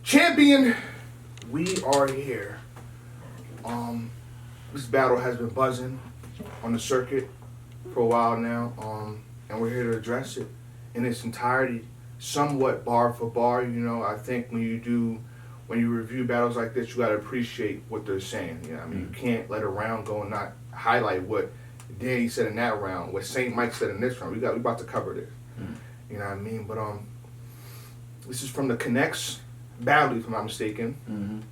Champion, we are here. This battle has been buzzing on the circuit for a while now, and we're here to address it in its entirety, somewhat bar for bar. You know, I think when you review battles like this, you got to appreciate what they're saying. You know, I mean, you can't let a round go and not highlight what Danny said in that round, what St. Mike said in this round. We about to cover this. You know what I mean? But this is from the Connects battle, if I'm not mistaken.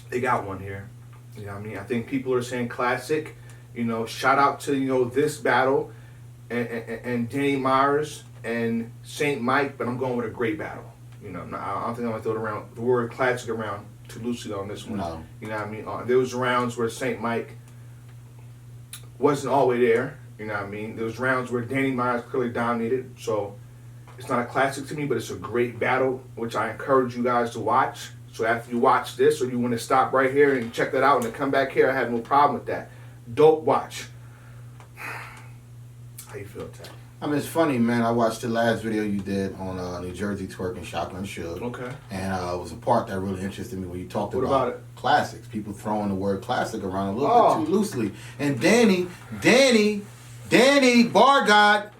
They got one here. You know what I mean? I think people are saying classic. You know, shout out to, this battle and Danny Myers and St. Mike, but I'm going with a great battle. You know, I don't think I'm going to throw the word classic around too loosely on this one. No. You know what I mean? There was rounds where St. Mike wasn't all the way there. You know what I mean? There was rounds where Danny Myers clearly dominated. So it's not a classic to me, but it's a great battle, which I encourage you guys to watch. So after you watch this, or you want to stop right here and check that out and then come back here, I have no problem with that. Dope watch. How you feel, Ty? I mean, it's funny, man. I watched the last video you did on New Jersey twerking Shotgun Suge. Okay. And it was a part that really interested me when you talked What about about it? classics. People throwing the word classic around a little bit too loosely. And Danny, bar God,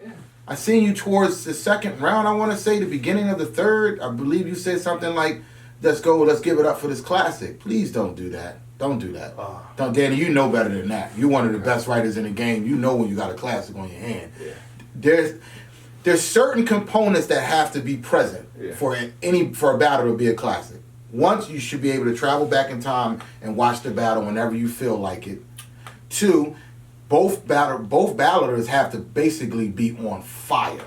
I seen you towards the second round, I want to say, the beginning of the third. I believe you said something like, let's give it up for this classic. Please don't do that. Don't do that. Don't, Danny, you know better than that. You're one of the best writers in the game. You know when you got a classic on your hand. Yeah. There's certain components that have to be present for a battle to be a classic. Once, you should be able to travel back in time and watch the battle whenever you feel like it. Two, both battlers have to basically be on fire.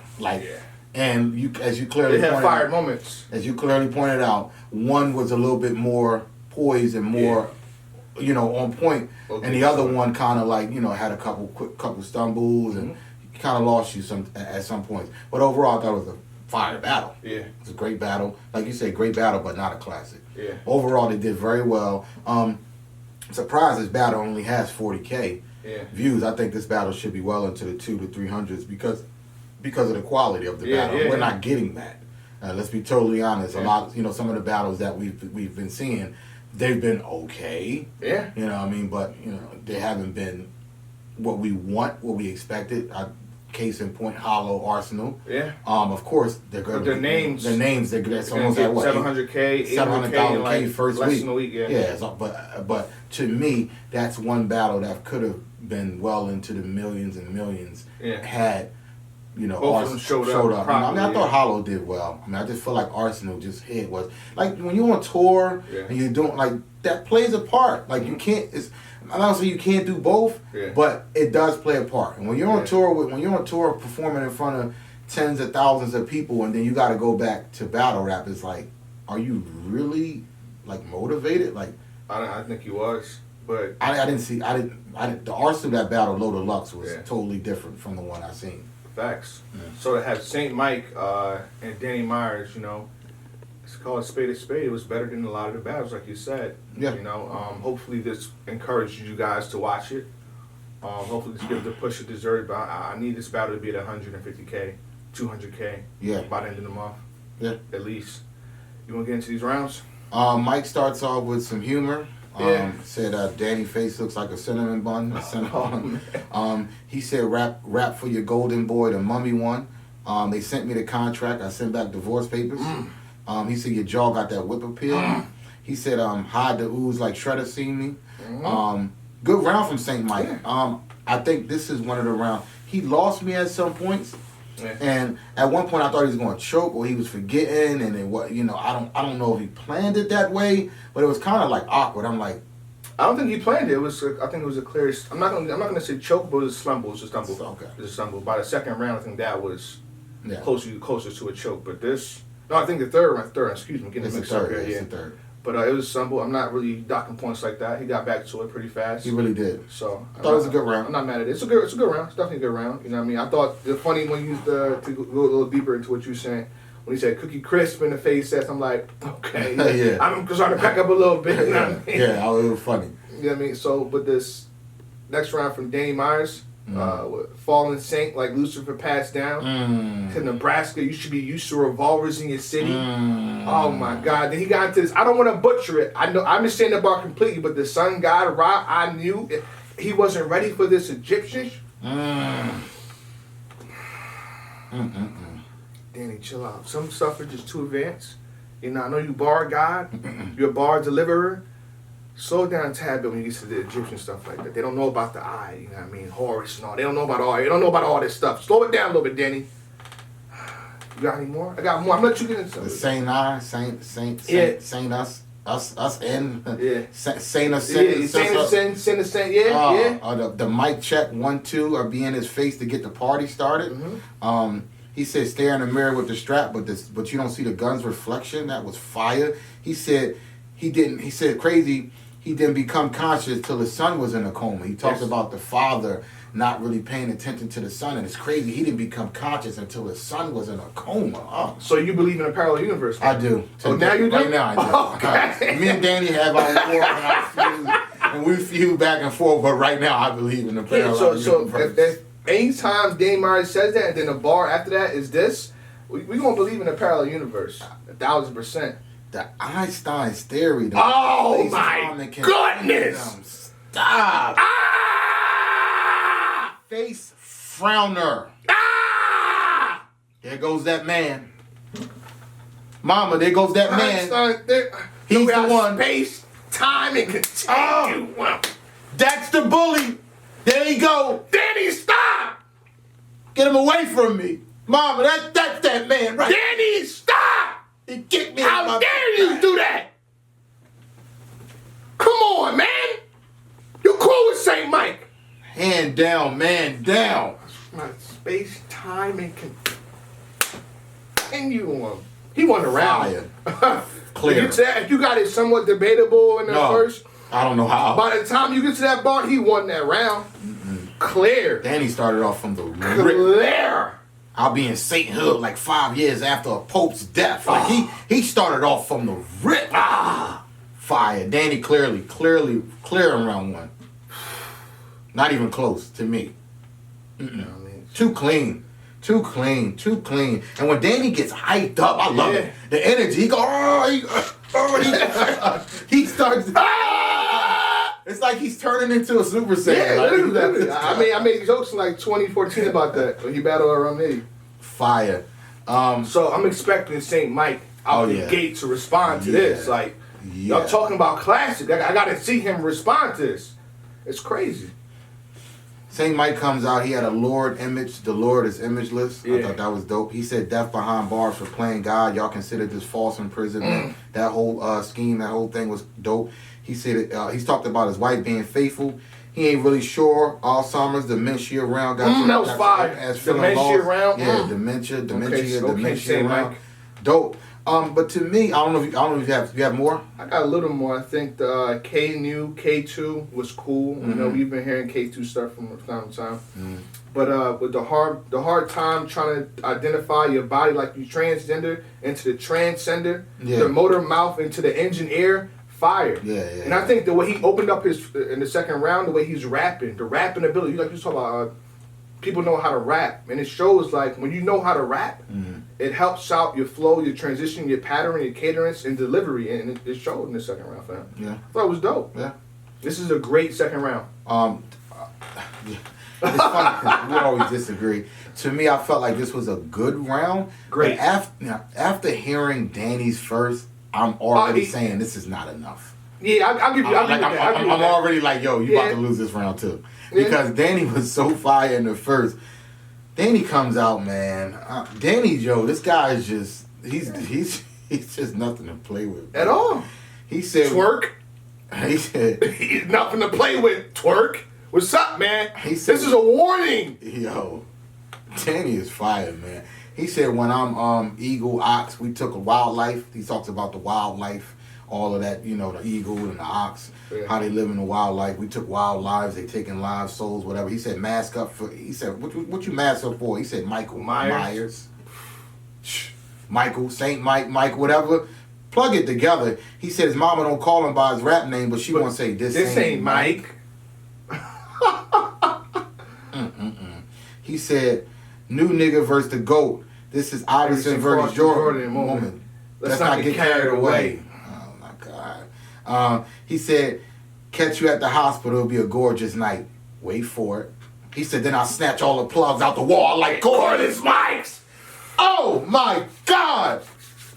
And as you clearly They have pointed fired out, moments. as you clearly pointed out, one was a little bit more poised and more, on point, and the other one kind of had a couple stumbles and kind of lost you at some points. But overall, I thought it was a fire battle. Yeah. It's a great battle, like you said, great battle, but not a classic. Yeah. Overall, they did very well. Surprised this battle only has 40K views. I think this battle should be well into the 200 to 300s because of the quality of the battle. We're not getting that. Let's be totally honest. A lot, some of the battles that we've been seeing, they've been okay. Yeah. You know what I mean? But, they haven't been what we want, what we expected. Case in point, Hollow, Arsenal. Yeah. Of course, they're good. But their names, that's almost like what? 700K, 700,000 first less week. than a week. Yeah. Yeah. So, but to me, that's one battle that could have been well into the millions and millions. Yeah. Had both of them showed up. I thought Hollow did well. I mean, I just feel like Arsenal just hit was like when you're on tour and you're doing that plays a part. Like you can't. I'm not saying you can't do both, but it does play a part. And when you're on tour, performing in front of tens of thousands of people, and then you got to go back to battle rap, it's like, are you really motivated? I think he was, but I didn't see. The Arsenal that battle, Low Deluxe, was totally different from the one I seen. Facts. So to have St. Mike and Danny Myers, it's called a spade. It was better than a lot of the battles, like you said. Yeah. Hopefully this encourages you guys to watch it. Hopefully this gives the push it deserved. But I need this battle to be at 150K, 200K. Yeah. By the end of the month. Yeah. At least. You want to get into these rounds? Mike starts off with some humor. Said Danny face looks like a cinnamon bun. He said rap for your golden boy, the Mummy one. They sent me the contract. I sent back divorce papers. He said your jaw got that whip appeal. He said hide the ooze like Shredder seen me. Good round from St. Mike. I think this is one of the rounds. He lost me at some points. And at one point I thought he was going to choke or he was forgetting, and then I don't know if he planned it that way, but it was kind of awkward. I'm like, I don't think he planned it. I think it was a clear. I'm not gonna say choke, but it was a stumble. It was a stumble. Okay. It was a stumble. By the second round, I think that was closer to a choke. But I think the third round. Excuse me, getting mixed up here. It's the third. But it was a stumble. I'm not really docking points like that. He got back to it pretty fast. He really did. So I thought it was a good round. I'm not mad at it. It's a good round. It's definitely a good round. You know what I mean? I thought the funny when you used to go a little deeper into what you were saying. When he said Cookie Crisp in the face sets, I'm like, okay. I'm starting to back up a little bit. You know what I mean? Yeah, it was funny. You know what I mean? So, but this next round from Danny Myers, Fallen Saint, like Lucifer passed down to Nebraska. You should be used to revolvers in your city. Oh my God! Then he got into this. I don't want to butcher it. I know I understand the bar completely, but the sun god Ra, I knew he wasn't ready for this Egyptian. Danny, chill out. Some stuff is just too advanced. You know, I know you bar God, you're a bar deliverer. Slow down a tad bit when you get to the Egyptian stuff like that. They don't know about the eye, you know what I mean? Horus and all. They don't know about all. They don't know about all this stuff. Slow it down a little bit, Danny. You got any more? I got more. I'm gonna let you get into The it. Saint I, Saint us and Saint us, Saint, yeah. The mic check 1 2 are being his face to get the party started. He said stare in the mirror with the strap, but you don't see the gun's reflection. That was fire. He said he said crazy. He didn't become conscious till his son was in a coma. He talks about the father not really paying attention to the son, and it's crazy. He didn't become conscious until his son was in a coma. Oh. So you believe in a parallel universe? I do. Oh, now you do? Right now I do. Okay. Me and Danny have our war and we feud back and forth, but right now I believe in the parallel universe. If anytime Danny Myers says that, and then the bar after that is this, we gonna believe in a parallel universe, 1,000%. The Einstein's theory. Oh my goodness! Stop. Ah! Face frowner. Ah! There goes that man. Mama, there goes that man. He's the one. Space, time, and continuum. Oh, that's the bully. There you go. Danny, stop! Get him away from me. Mama, that's that man right. Danny, stop! He kicked me. How dare you do that? Come on, man. You cool with St. Mike? Hand down, man down. My space, time, and continuum. He won the round. Clear. If you got it somewhat debatable in the first, I don't know how. by the time you get to that bar, he won that round. Clear. Danny started off from the rip. Clear. I'll be in Sainthood like 5 years after a Pope's death. Like he started off from the rip. Fire. Danny clear in round 1. Not even close to me. Too clean. And when Danny gets hyped up, I love it. The energy. He go, he starts. It's like he's turning into a Super Saiyan. Yeah, like, literally. I made jokes in like 2014 about that when he battled Aramedi. Fire. So I'm expecting St. Mike out the gate to respond to this. Like, y'all talking about classic. I got to see him respond to this. It's crazy. St. Mike comes out. He had a Lord image. The Lord is imageless. I thought that was dope. He said death behind bars for playing God. Y'all consider this false imprisonment. That whole scheme, that whole thing was dope. He said he's talked about his wife being faithful. He ain't really sure. Alzheimer's, dementia around. That was fire. Dementia around. Yeah, dementia Okay, around. Mike. Dope. But to me, I don't know if you have more. I got a little more. I think the K2 was cool. You know, we've been hearing K2 stuff from time to time. But with the hard time trying to identify your body like you transgender into the transcender, the motor mouth into the engine air. Fire. And I think the way he opened up in the second round, the way he's rapping, the rapping ability, like you talk about, people know how to rap, and it shows like when you know how to rap, it helps out your flow, your transition, your pattern, your cadence, and delivery, and it showed in the second round, fam. I thought it was dope. This is a great second round. It's funny because we always disagree. To me, I felt like this was a good round. Great. But after hearing Danny's first, I'm already saying this is not enough. Yeah, I'll give you. I'm already like, yo, you about to lose this round too, because Danny was so fire in the first. Danny comes out, man. Danny Joe, this guy is just he's just nothing to play with at all. He said twerk. He said he's nothing to play with. Twerk. What's up, man? He said, this is a warning. Yo, Danny is fire, man. He said when I'm eagle, ox, we took a wildlife. He talks about the wildlife, all of that, you know, the eagle and the ox, how they live in the wildlife. We took wild lives, they taking lives, souls, whatever. He said mask up for, he said, what you mask up for? He said Michael Myers. Michael, Saint Mike, whatever. Plug it together. He said his mama don't call him by his rap name, but she won't say this ain't Mike. He said, "New nigga versus the GOAT. This is Iverson versus Jordan moment. Let's not get carried away." Oh my God. He said, "Catch you at the hospital. It'll be a gorgeous night. Wait for it." He said, "Then I'll snatch all the plugs out the wall like cordless mics." Oh my God.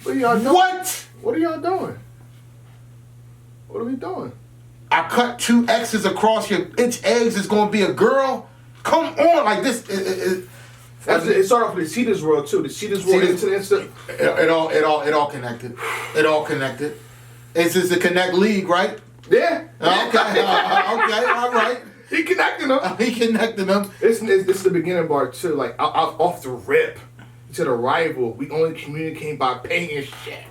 What are y'all doing? What? What are y'all doing? What are we doing? I cut 2 X's across your inch eggs. It's gonna be a girl. Come on, like this. It started off with the Cedar's World too. The Cedar's World into the instant. It all connected. It all connected. It's just a connect league, right? Yeah. Okay. Okay. All right. He connected them. He connected them. This is the beginning part too. Like off the rip. To the rival, we only communicate by paying shit.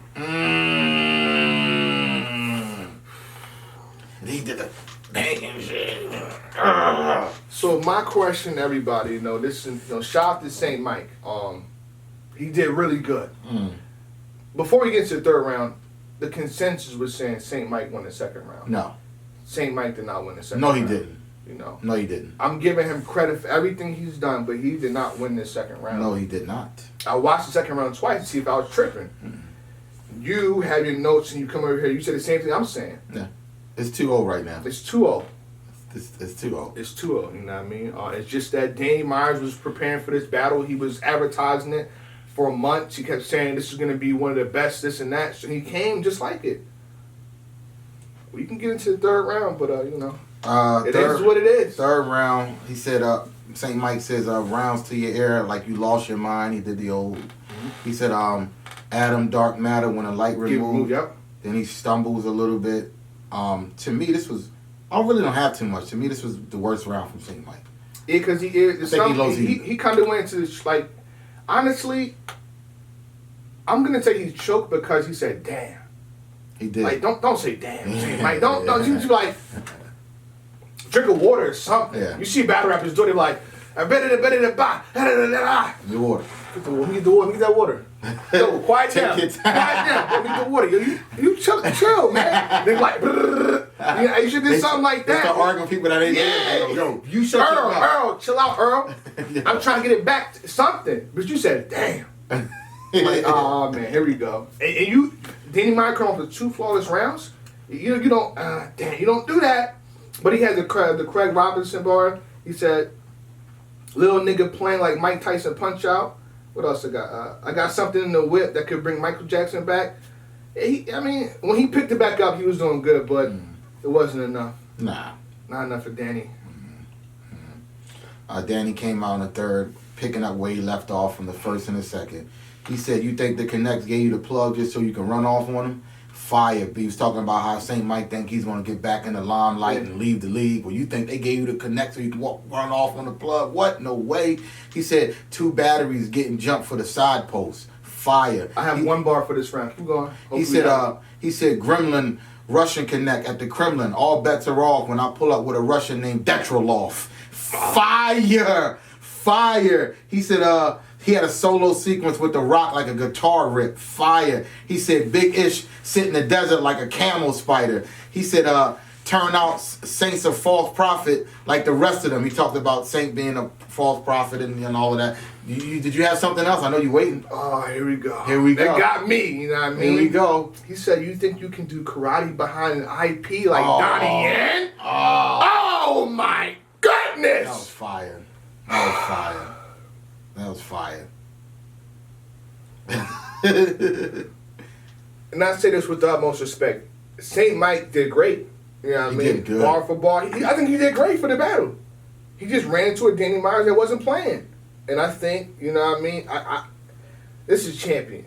He did the paying shit. So my question, to everybody, shout out to Saint Mike. He did really good. Before we get to the third round, the consensus was saying Saint Mike won the second round. No. Saint Mike did not win the second No, round. he didn't. No, he didn't. I'm giving him credit for everything he's done, but he did not win this second round. No, he did not. I watched the second round twice to see if I was tripping. You have your notes and you come over here, you say the same thing I'm saying. Yeah. It's 2-0 right now. It's 2-0. It's 2-0. It's 2-0, you know what I mean? It's just that Danny Myers was preparing for this battle. He was advertising it for months. He kept saying this is going to be one of the best, this and that. So he came just like it. We can get into the third round, but, it is what it is. Third round, he said, St. Mike says, rounds to your ear like you lost your mind. He did the old. He said, Adam Dark Matter when a light removed. Yep. Then he stumbles a little bit. To me, this was, I really don't have too much. To me, this was the worst round from St. Mike. Yeah, because he kind of went into this, like, honestly, I'm going to say he choked because he said, damn. He did. Like, don't say damn. St. Mike. Don't you like, drink of water or something. Yeah. You see battle rappers do it, they're like, I better the ba, The water. Get the water. Get that water. Yo, quiet down. Take your Quiet down. Bro. Need the water. You chill, man. They're like, you should do something like They that. start arguing with people that ain't there. Yo, you shut your mouth. Earl, chill out, Earl. Yeah. I'm trying to get it back to something. But you said, damn. Like, oh, man, here we go. And Danny Meyer come off with 2 flawless rounds. You don't, damn, you don't do that. But he had the Craig Robinson bar. He said, little nigga playing like Mike Tyson Punch Out. What else I got? I got something in the whip that could bring Michael Jackson back. When he picked it back up, he was doing good, but it wasn't enough. Nah. Not enough for Danny. Danny came out in the third, picking up where he left off from the first and the second. He said, you think the Connects gave you the plug just so you can run off on him? Fire. He was talking about how St. Mike think he's going to get back in the limelight and leave the league. Well, you think they gave you the Connect so you can run off on the plug? What? No way. He said 2 batteries getting jumped for the side post. Fire. I have 1 bar for this round. Keep going. He said Gremlin Russian Connect at the Kremlin. All bets are off when I pull up with a Russian named Detrolov. Fire. He said he had a solo sequence with The Rock like a guitar rip. Fire. He said Big Ish sit in the desert like a camel spider. He said turn out Saint's a false prophet like the rest of them. He talked about Saint being a false prophet and all of that. Did you have something else? I know you're waiting. Oh, here we go. That got me, you know what I mean? Here we go. He said, you think you can do karate behind an IP like Donnie Yen? Oh, my goodness! That was fire. And I say this with the utmost respect. St. Mike did great. You know what I mean? Did good. Bar for bar. I think he did great for the battle. He just ran into a Danny Myers that wasn't playing. And I think, you know what I mean? This is champion.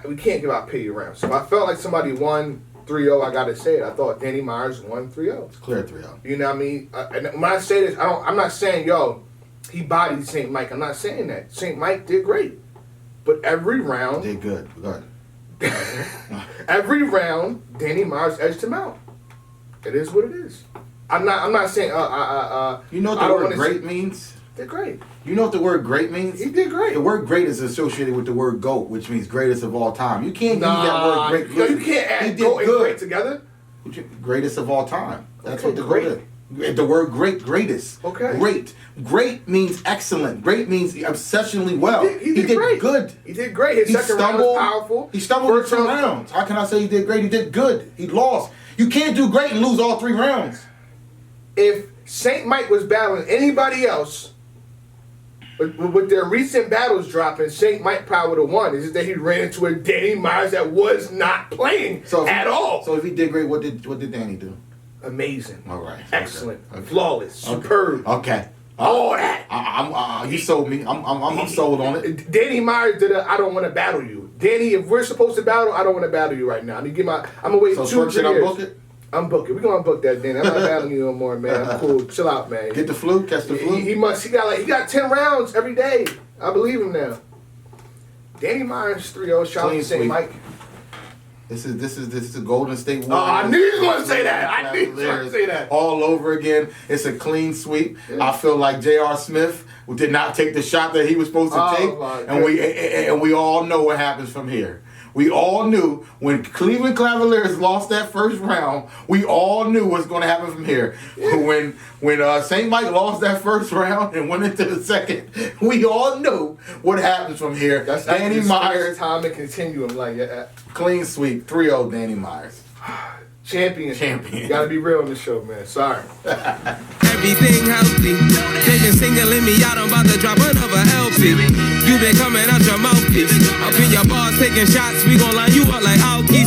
We can't give out pity rounds. So I felt like somebody won 3-0, I got to say it. I thought Danny Myers won 3-0. It's clear 3-0. You know what I mean? And when I say this, I'm not saying, he bodied St. Mike. I'm not saying that. St. Mike did great. But every round... Did good. Every round, Danny Myers edged him out. It is what it is. I'm not saying... you know what the word great means? Did great. You know what the word great means? He did great. The word great is associated with the word GOAT, which means greatest of all time. You can't use that word great. No, you can't add GOAT and great together. Greatest of all time. That's Okay, what the great. GOAT is. The word greatest. Okay. Great means excellent. Great means exceptionally well. He did great. Good. He did great. His second round was powerful. He stumbled in First 2 round- rounds. How can I say he did great? He did good. He lost. You can't do great and lose all 3 rounds. If St. Mike was battling anybody else, with their recent battles dropping, St. Mike probably would have won. It's just that he ran into a Danny Myers that was not playing at all. So if he did great, what did Danny do? Amazing. All right. Excellent. Okay. Flawless. Superb. Okay. All that. You sold me. I'm sold on it. Danny Myers did I don't want to battle you. Danny, if we're supposed to battle, I don't want to battle you right now. I'm gonna wait So 2 should I years. book it? I'm booking. We're gonna book that, Danny. I'm not battling you no more, man. I'm cool. Chill out, man. Get the flu. Catch the flu. He got 10 rounds every day. I believe him now. Danny Myers 3-0. Shout out Clean to St. sweep. Mike. This is the Golden State Warriors. Oh, I knew you was gonna say that. I knew you was gonna say that. All over again. It's a clean sweep. I feel like J.R. Smith did not take the shot that he was supposed to take, and we all know what happens from here. We all knew when Cleveland Cavaliers lost that first round. We all knew what's going to happen from here. When St. Mike lost that first round and went into the second, we all knew what happens from here. That's Danny Myers, time and continuum. clean sweep, 3-0 Danny Myers. Champion. Champion. Gotta be real on this show, man. Sorry. Everything healthy. They been singling me out, I'm about to drop another LP. You been coming out your mouthpiece. Up in your bars taking shots, we gon' line you up like Alkies.